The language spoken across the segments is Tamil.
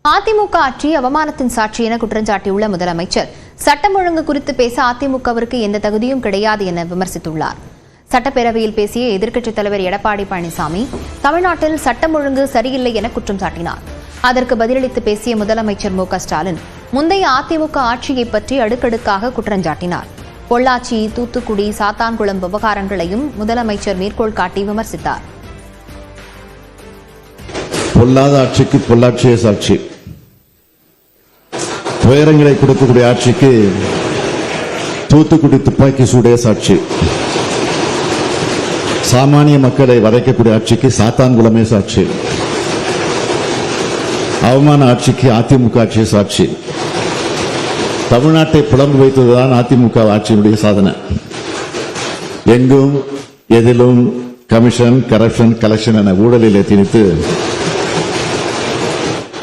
அதிமுக ஆட்சி அவமானத்தின் சாட்சி என குற்றஞ்சாட்டியுள்ள முதலமைச்சர் சட்டம் ஒழுங்கு குறித்து பேச அதிமுகவிற்கு எந்த தகுதியும் கிடையாது என விமர்சித்துள்ளார். சட்டப்பேரவையில் பேசிய எதிர்க்கட்சித் தலைவர் எடப்பாடி பழனிசாமி தமிழ்நாட்டில் சட்டம் ஒழுங்கு சரியில்லை என குற்றம் சாட்டினார். அதற்கு பதிலளித்து பேசிய முதலமைச்சர் மு.க.ஸ்டாலின் முந்தைய அதிமுக ஆட்சியை பற்றி அடுக்கடுக்காக குற்றஞ்சாட்டினார். பொள்ளாச்சி, தூத்துக்குடி, சாத்தான்குளம் விவகாரங்களையும் முதலமைச்சர் மேற்கோள் காட்டி விமர்சித்தார். பொல்லாத ஆட்சிக்கு பொள்ளாட்சியே சாட்சி, துயரங்களை கொடுக்கக்கூடிய ஆட்சிக்கு தூத்துக்குடி துப்பாக்கி சூடே சாட்சி, சாமானிய மக்களை வதைக்கக்கூடிய ஆட்சிக்கு சாத்தான்குளமே சாட்சி, அவமான ஆட்சிக்கு அதிமுக ஆட்சியே சாட்சி. தமிழ்நாட்டை புலம்பு வைத்ததுதான் அதிமுக ஆட்சியினுடைய சாதனை. எங்கும் எதிலும் கமிஷன், கரப்ஷன், கலெக்ஷன் என ஊழலிலே திணித்து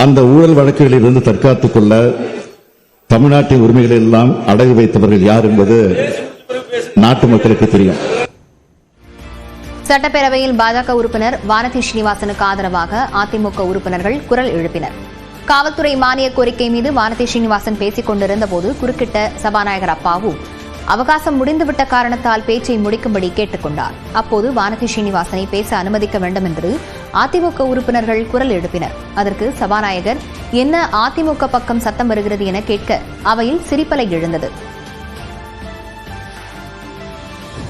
அந்த ஊழல் வழக்குகளில் இருந்து தற்காத்துக் கொள்ள தமிழ்நாட்டின் உரிமைகளை எல்லாம் அடகு வைத்தவர்கள் யார் என்பது நாட்டு மக்களுக்கு தெரியும். சட்டப்பேரவையில் பாஜக உறுப்பினர் வானதி ஸ்ரீனிவாசனுக்கு ஆதரவாக அதிமுக உறுப்பினர்கள் குரல் எழுப்பினர். காவல்துறை மானிய கோரிக்கை மீது வானதி ஸ்ரீனிவாசன் பேசிக் கொண்டிருந்த போது குறுக்கிட்ட சபாநாயகர் அப்பாவு அவகாசம் முடிந்துவிட்ட காரணத்தால் பேச்சை முடிக்கும்படி கேட்டுக் கொண்டார். அப்போது வானதி ஸ்ரீனிவாசனை பேச அனுமதிக்க வேண்டும் என்று அதிமுக உறுப்பினர்கள் குரல் எழுப்பினர். அதற்கு சபாநாயகர் என்ன அதிமுக பக்கம் சத்தம் வருகிறது என கேட்க அவையில் சிரிப்பலை எழுந்தது.